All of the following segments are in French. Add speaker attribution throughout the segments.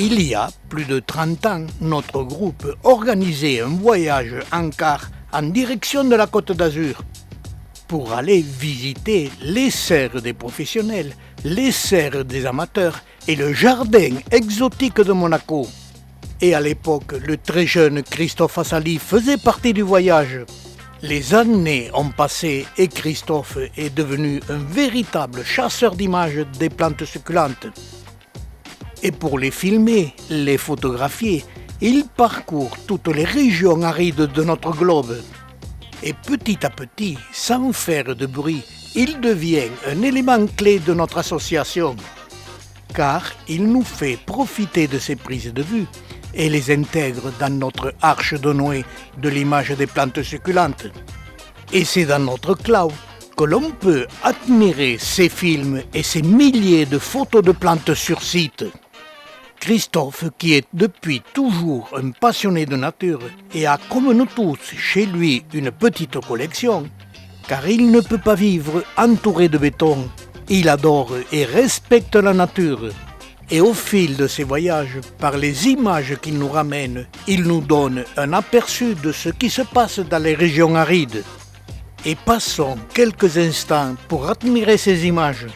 Speaker 1: Il y a plus de 30 ans, notre groupe organisait un voyage en car en direction de la Côte d'Azur pour aller visiter les serres des professionnels, les serres des amateurs et le jardin exotique de Monaco. Et à l'époque, le très jeune Christophe Assali faisait partie du voyage. Les années ont passé et Christophe est devenu un véritable chasseur d'images des plantes succulentes. Et pour les filmer, les photographier, il parcourt toutes les régions arides de notre globe. Et petit à petit, sans faire de bruit, il devient un élément clé de notre association. Car il nous fait profiter de ses prises de vue et les intègre dans notre arche de Noé de l'image des plantes succulentes. Et c'est dans notre cloud que l'on peut admirer ces films et ces milliers de photos de plantes sur site. Christophe, qui est depuis toujours un passionné de nature et a comme nous tous chez lui une petite collection, car il ne peut pas vivre entouré de béton. Il adore et respecte la nature. Et au fil de ses voyages, par les images qu'il nous ramène, il nous donne un aperçu de ce qui se passe dans les régions arides. Et passons quelques instants pour admirer ces images.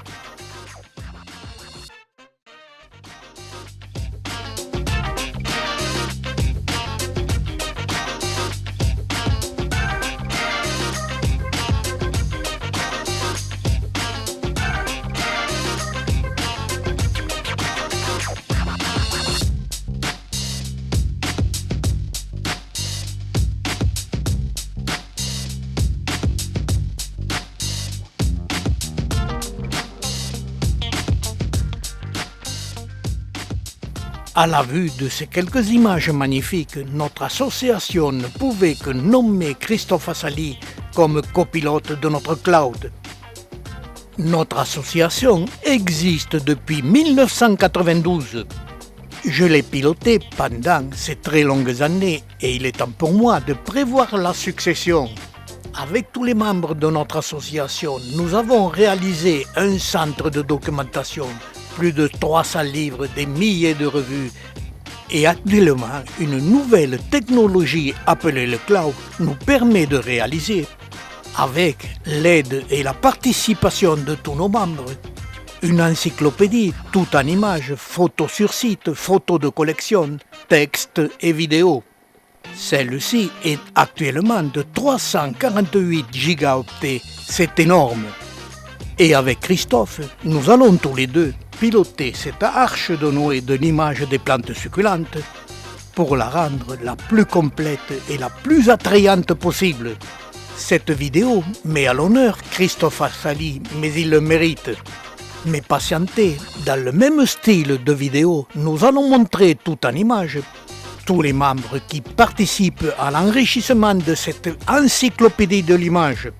Speaker 1: À la vue de ces quelques images magnifiques, notre association ne pouvait que nommer Christophe Assali comme copilote de notre cloud. Notre association existe depuis 1992. Je l'ai pilotée pendant ces très longues années et il est temps pour moi de prévoir la succession. Avec tous les membres de notre association, nous avons réalisé un centre de documentation, plus de 300 livres, des milliers de revues. Et actuellement, une nouvelle technologie appelée le cloud nous permet de réaliser, avec l'aide et la participation de tous nos membres, une encyclopédie tout en images, photos sur site, photos de collection, textes et vidéos. Celle-ci est actuellement de 348 gigaoctets, c'est énorme. Et avec Christophe, nous allons tous les deux piloter cette arche de Noé de l'image des plantes succulentes pour la rendre la plus complète et la plus attrayante possible. Cette vidéo met à l'honneur Christophe Assali, mais il le mérite. Mais patientez, dans le même style de vidéo, nous allons montrer tout en images tous les membres qui participent à l'enrichissement de cette encyclopédie de l'image.